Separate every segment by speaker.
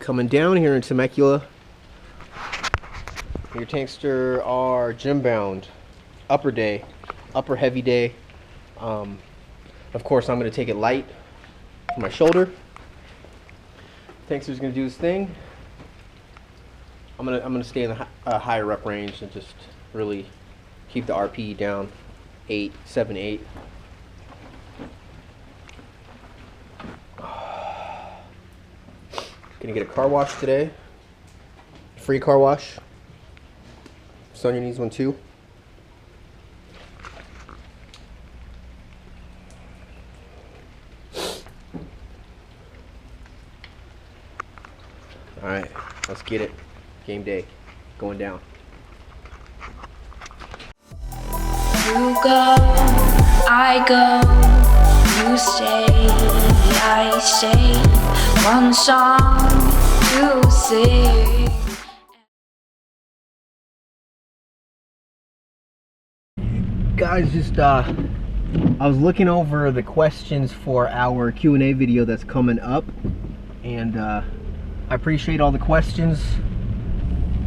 Speaker 1: Coming down here in Temecula. Your tankster are gym bound. Upper heavy day. Of course, I'm going to take it light for my shoulder. Tankster's going to do his thing. I'm gonna stay in the higher rep range and just really keep the RP down. 8, 7, 8. Gonna get a car wash today. Free car wash. Sonia needs one too. Alright, let's get it. Game day. Going down.
Speaker 2: You go, I go, you stay, I stay. One song to sing.
Speaker 1: Guys, just I was looking over the questions for our Q&A video that's coming up, and I appreciate all the questions.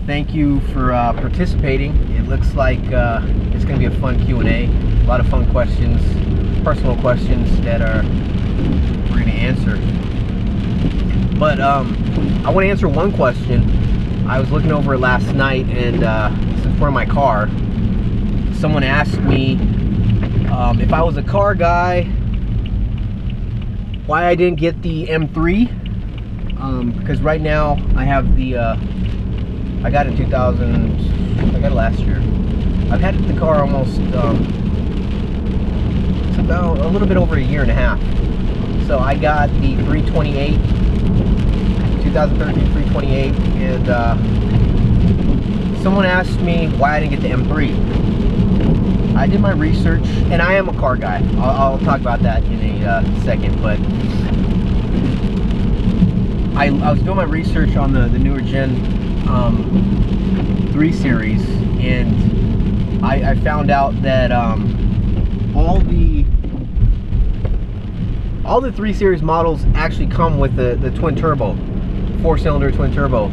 Speaker 1: Thank you for participating. It looks like it's going to be a fun Q&A. A lot of fun questions, personal questions that we're going to answer. But I want to answer one question. I was looking over it last night, and it's in front of my car. Someone asked me if I was a car guy, why I didn't get the M3. Because right now I have the I got it in 2000. I got it last year. I've had the car almost it's about a little bit over a year and a half. So I got the 328, 2013 328, and someone asked me why I didn't get the M3. I did my research, and I am a car guy. I'll talk about that in a second, but I was doing my research on the newer Gen 3 series, and I found out that all the 3 series models actually come with the twin turbo, 4-cylinder twin turbo,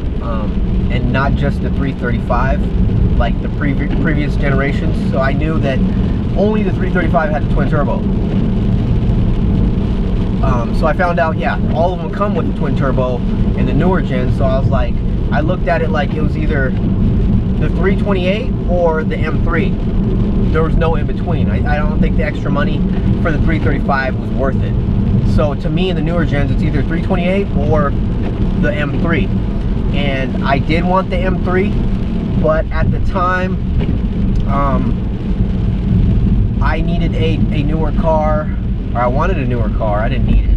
Speaker 1: and not just the 335 like the previous generations. So I knew that only the 335 had the twin turbo. So I found out, yeah, all of them come with the twin turbo in the newer gen. So I was like, I looked at it like it was either the 328 or the M3. There was no in between. I don't think the extra money for the 335 was worth it. So to me, in the newer gens, it's either 328 or the M3. And I did want the M3, but at the time, I needed a newer car, or I wanted a newer car. I didn't need it.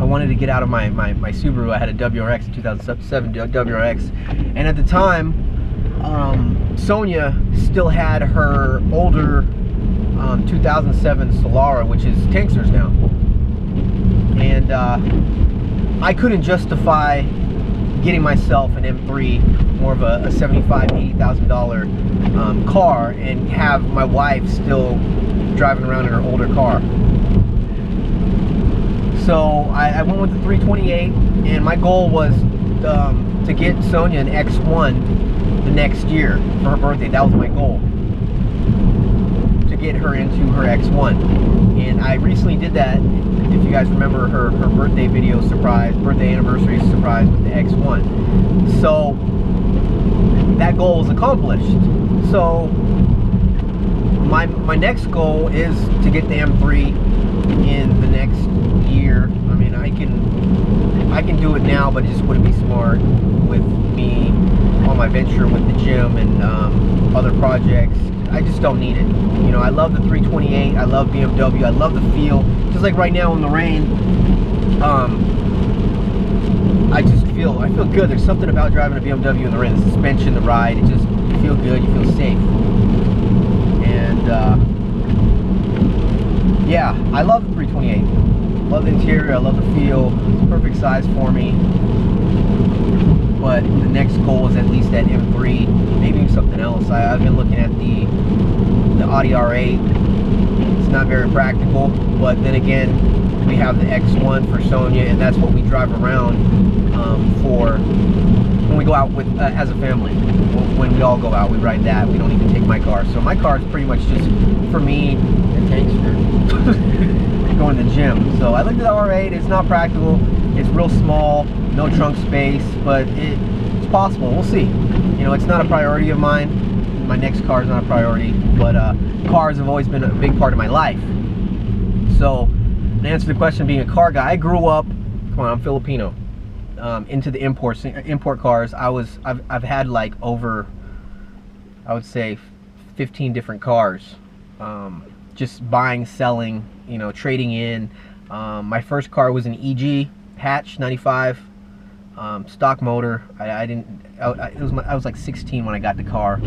Speaker 1: I wanted to get out of my Subaru. I had a WRX, in 2007 WRX, and at the time, Sonia still had her older 2007 Solara, which is Tanksters now, and I couldn't justify getting myself an M3, more of a $75,000, $80,000 car, and have my wife still driving around in her older car. So I went with the 328, and my goal was to get Sonia an X1 the next year for her birthday. That was my goal, to get her into her X1. And I recently did that. If you guys remember her birthday video surprise, birthday anniversary surprise with the X1. So that goal was accomplished. So my next goal is to get the M3 in the next year. I mean, I can do it now, but it just wouldn't be smart with me on my venture with the gym and other projects. I just don't need it. You know, I love the 328. I love BMW. I love the feel. Just like right now in the rain, I feel good. There's something about driving a BMW in the rain. The suspension, the ride, you feel good. You feel safe. And yeah, I love the 328. Love the interior. I love the feel. It's a perfect size for me. But the next goal is at least that M3, maybe something else. I've been looking at the Audi R8. It's not very practical, but then again, we have the X1 for Sonia, and that's what we drive around for when we go out with as a family. When we all go out, we ride that. We don't even take my car. So my car is pretty much just for me and Tankster going to the gym. So I looked at the R8. It's not practical. It's real small, no trunk space, but it's possible. We'll see. You know, it's not a priority of mine. My next car is not a priority, but cars have always been a big part of my life. So to answer the question, being a car guy, I grew up. Come on, I'm Filipino. Into the import cars. I've had like over, I would say, 15 different cars. Just buying, selling, you know, trading in. My first car was an EG hatch 95, stock motor. I was like 16 when I got the car.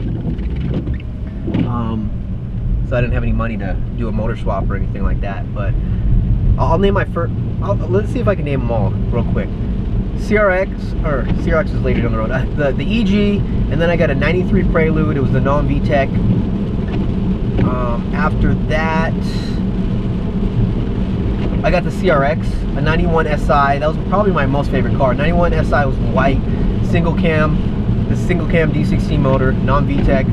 Speaker 1: So I didn't have any money to do a motor swap or anything like that. But I'll name my first. Let's see if I can name them all real quick. CRX is later down the road. The EG, and then I got a 93 Prelude. It was the non-VTEC. After that, I got the CRX, a 91 SI. That was probably my most favorite car. 91 SI was white, single cam, the single cam D16 motor, non-VTEC.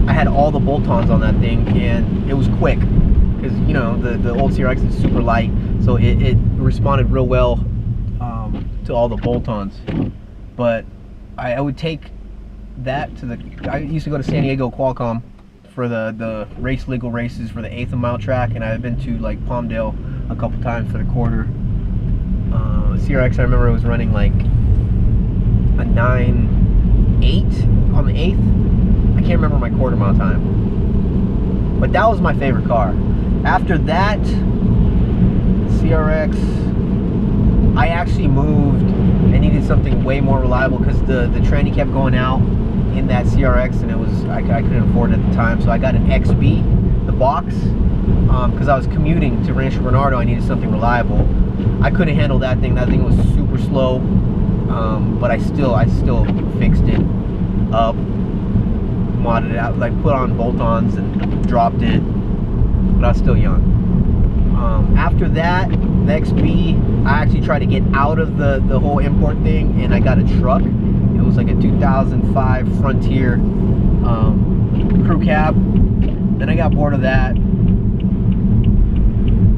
Speaker 1: I had all the bolt-ons on that thing, and it was quick because, you know, the old CRX is super light, so it responded real well to all the bolt-ons. But I would take that to the. I used to go to San Diego Qualcomm for the legal races for the 1/8 mile track, and I've been to like Palmdale a couple times for the quarter. CRX, I remember it was running like a 9.8 on the 1/8. I can't remember my quarter mile time, but that was my favorite car. After that, CRX, I actually moved and needed something way more reliable because the tranny kept going out in that CRX, and it was I couldn't afford it at the time, so I got an XB, the box, because I was commuting to Rancho Bernardo. I needed something reliable. I couldn't handle that thing. That thing was super slow, but I still fixed it up, modded it out, like put on bolt-ons and dropped it, but I was still young. After that, the XB, I actually tried to get out of the whole import thing, and I got a truck. It was like a 2005 Frontier crew cab. Then I got bored of that.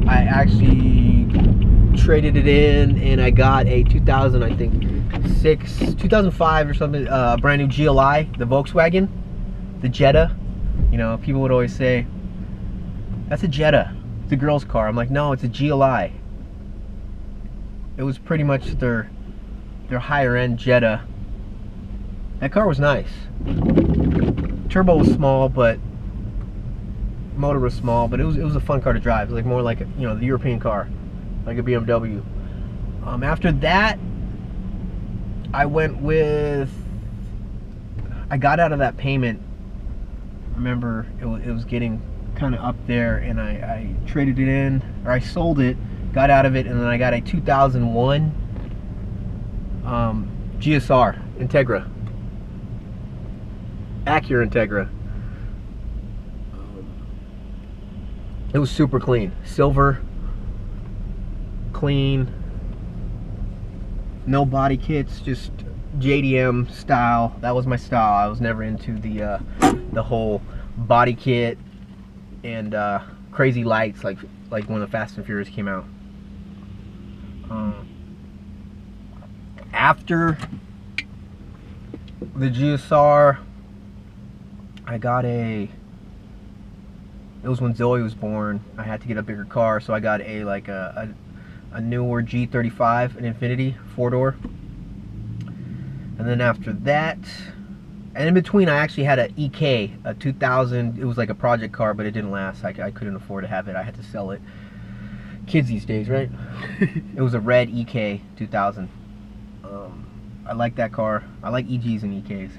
Speaker 1: I actually traded it in, and I got a 2005 or something, brand new GLI, the Volkswagen, the Jetta. You know, people would always say, that's a Jetta. The girl's car. I'm like, no, it's a GLI. It was pretty much their higher end Jetta. That car was nice. Turbo was small, but motor was small, but it was a fun car to drive. It was like more like a, you know, the European car, like a BMW. After that, I went with. I got out of that payment. Remember, it was getting kind of up there, and I traded it in, or I sold it, got out of it, and then I got a 2001 GSR Integra, Acura Integra. It was super clean, silver, clean, no body kits, just JDM style. That was my style. I was never into the whole body kit and crazy lights like when the Fast and Furious came out. After the GSR, I got it was when Zoe was born. I had to get a bigger car, so I got a newer G35, an Infiniti 4-door. And then after that, and in between, I actually had an EK, a 2000. It was like a project car, but it didn't last. I couldn't afford to have it. I had to sell it. Kids these days, right? It was a red EK 2000. I like that car. I like EGs and EKs.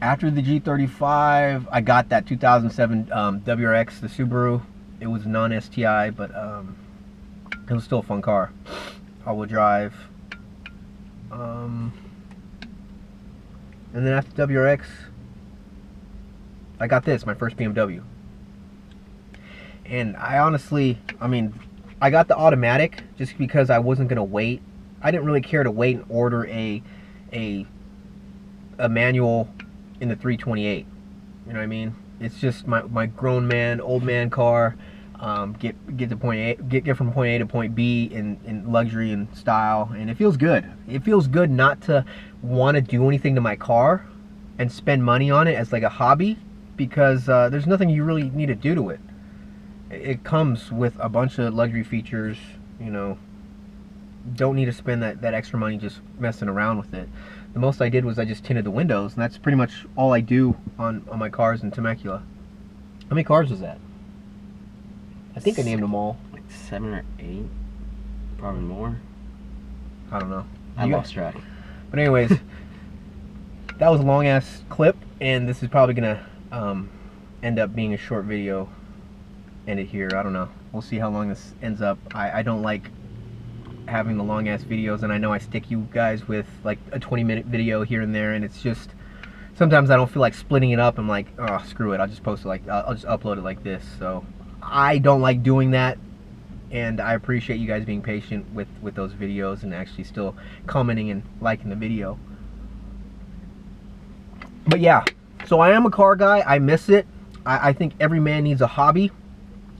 Speaker 1: After the G35, I got that 2007 WRX, the Subaru. It was non-STI, but it was still a fun car. All-wheel drive. And then after WRX, I got this, my first BMW. And I honestly, I mean, I got the automatic just because I wasn't gonna wait. I didn't really care to wait and order a manual in the 328. You know what I mean? It's just my grown man, old man car. Get to point A, get from point A to point B in luxury and style, and it feels good. It feels good not to want to do anything to my car and spend money on it as like a hobby, because there's nothing you really need to do to it. It comes with a bunch of luxury features, you know. Don't need to spend that extra money just messing around with it. The most I did was I just tinted the windows, and that's pretty much all I do on my cars in Temecula. How many cars was that? I think I named them all.
Speaker 3: Like 7 or 8, probably more.
Speaker 1: I don't know.
Speaker 3: I lost track.
Speaker 1: But anyways, that was a long ass clip, and this is probably gonna end up being a short video. End it here. I don't know. We'll see how long this ends up. I don't like having the long ass videos, and I know I stick you guys with like a 20-minute video here and there, and it's just sometimes I don't feel like splitting it up. I'm like, oh, screw it. I'll just post it like I'll just upload it like this. So I don't like doing that, and I appreciate you guys being patient with those videos and actually still commenting and liking the video. But yeah, so I am a car guy. I miss it. I think every man needs a hobby,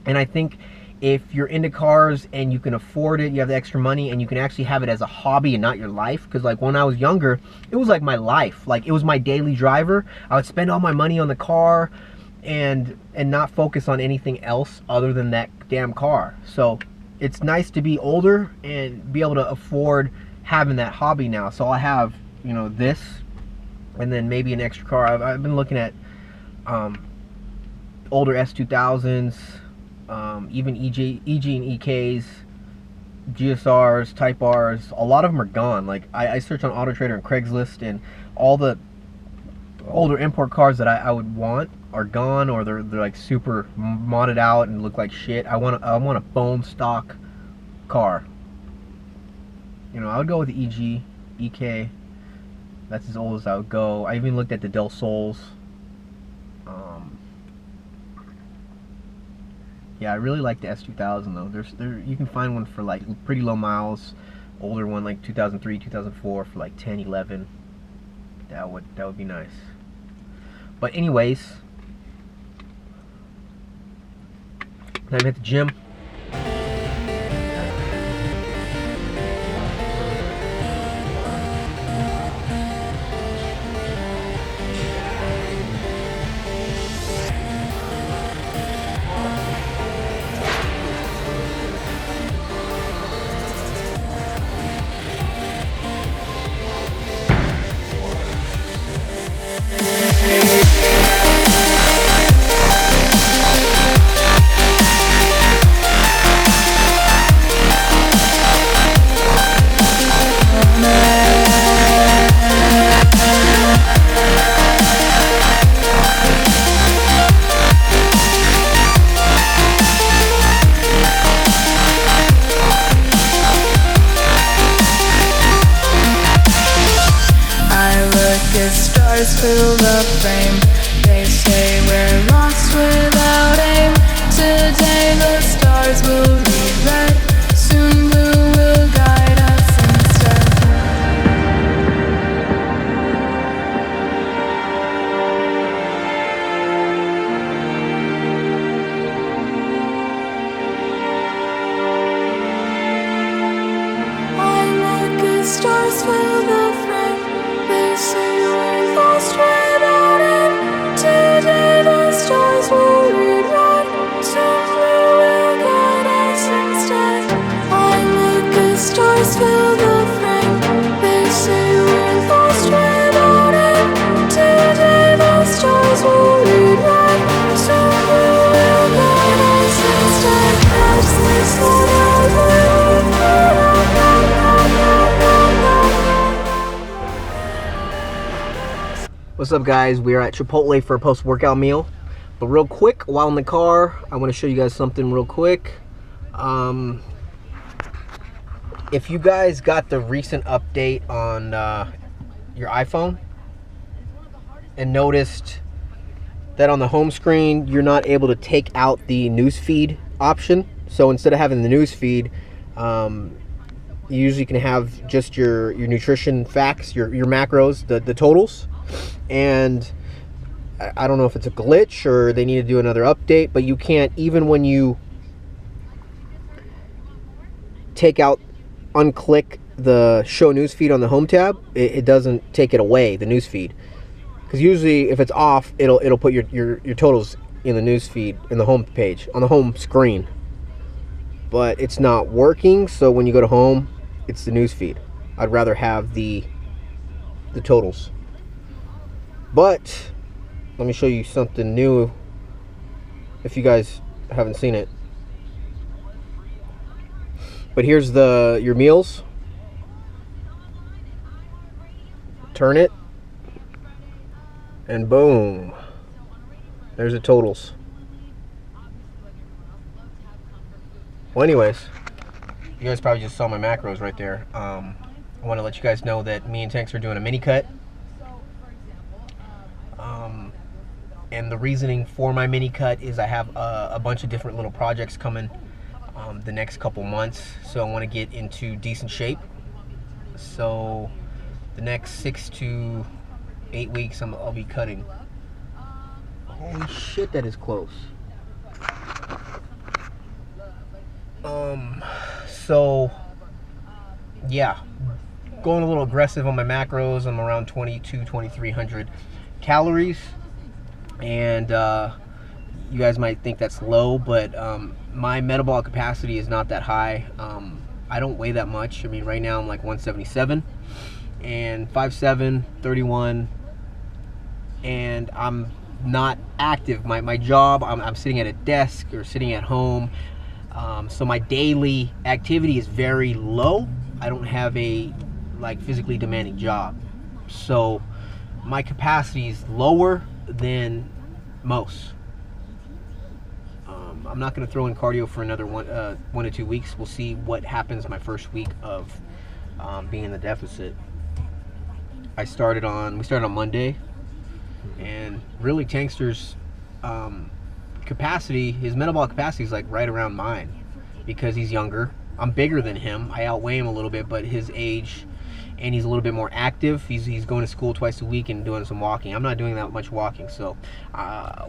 Speaker 1: and I think if you're into cars and you can afford it, you have the extra money, and you can actually have it as a hobby and not your life. Because like when I was younger, it was like my life. Like it was my daily driver. I would spend all my money on the car and not focus on anything else other than that damn car. So it's nice to be older and be able to afford having that hobby now. So I have, you know, this, and then maybe an extra car. I've been looking at older S2000s, even EG and EKs, GSRs, Type Rs. A lot of them are gone. Like I searched on Auto Trader and Craigslist, and all the older import cars that I would want are gone, or they're like super modded out and look like shit. I want a bone stock car. You know, I would go with the EG, EK. That's as old as I would go. I even looked at the Del Sols. Yeah, I really like the S2000 though. You can find one for like pretty low miles, older one like 2003, 2004 for like 10, 11. That would be nice. But anyways, I'm at the gym.
Speaker 2: Fill the frame. They say we're lost without aim. Today the stars will be red. Soon blue will guide us instead. I look at stars fill the frame. They say we're lost without aim. Today the stars will rewrite. Soon blue will guide us instead. I look at stars fill the frame. They say we're lost without aim. Today the stars will rewrite. Soon blue will guide us instead. That's this what I believe.
Speaker 1: What's up, guys? We are at Chipotle for a post-workout meal. But real quick, while in the car, I want to show you guys something real quick. If you guys got the recent update on your iPhone and noticed that on the home screen you're not able to take out the newsfeed option. So instead of having the newsfeed, you usually can have just your nutrition facts, your macros, the totals. And I don't know if it's a glitch or they need to do another update, but you can't, even when you unclick the show newsfeed on the home tab, it doesn't take it away, the newsfeed. Because usually if it's off, it'll put your totals in the newsfeed in the home page, on the home screen. But it's not working, so when you go to home, it's the newsfeed. I'd rather have the totals. But let me show you something new if you guys haven't seen it. But here's your meals. Turn it, and boom, there's the totals. Well, anyways, you guys probably just saw my macros right there. I want to let you guys know that me and Tanks are doing a mini cut. And the reasoning for my mini cut is I have a bunch of different little projects coming the next couple months, so I want to get into decent shape. So the next 6 to 8 weeks I'll be cutting. Holy shit, that is close. So yeah, going a little aggressive on my macros. I'm around 2,300 calories, and you guys might think that's low, but my metabolic capacity is not that high. I don't weigh that much. I mean, right now I'm like 177 and 5'7", 31, and I'm not active. My job, I'm sitting at a desk or sitting at home, so my daily activity is very low. I don't have a physically demanding job, so my capacity is lower than most. I'm not going to throw in cardio for another 1 to 2 weeks. We'll see what happens my first week of being in the deficit. We started on Monday, and really Tankster's capacity, his metabolic capacity is like right around mine, because he's younger. I'm bigger than him. I outweigh him a little bit, but his age, and he's a little bit more active. He's going to school twice a week and doing some walking. I'm not doing that much walking, so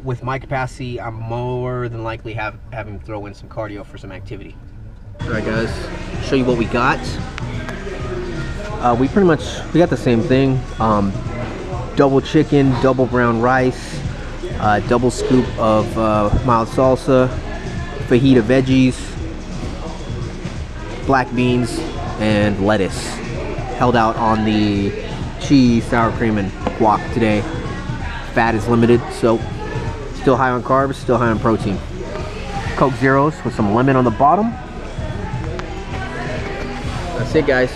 Speaker 1: with my capacity, I'm more than likely have him throw in some cardio for some activity. All right, guys, show you what we got. We got the same thing. Double chicken, double brown rice, double scoop of mild salsa, fajita veggies, black beans, and lettuce. Held out on the cheese, sour cream, and guac today. Fat is limited, so still high on carbs, still high on protein. Coke Zeros with some lemon on the bottom. That's it, guys.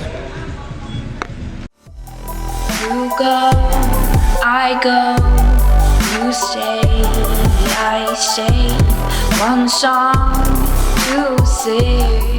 Speaker 2: You go, I go, you stay, I stay. One song to sing.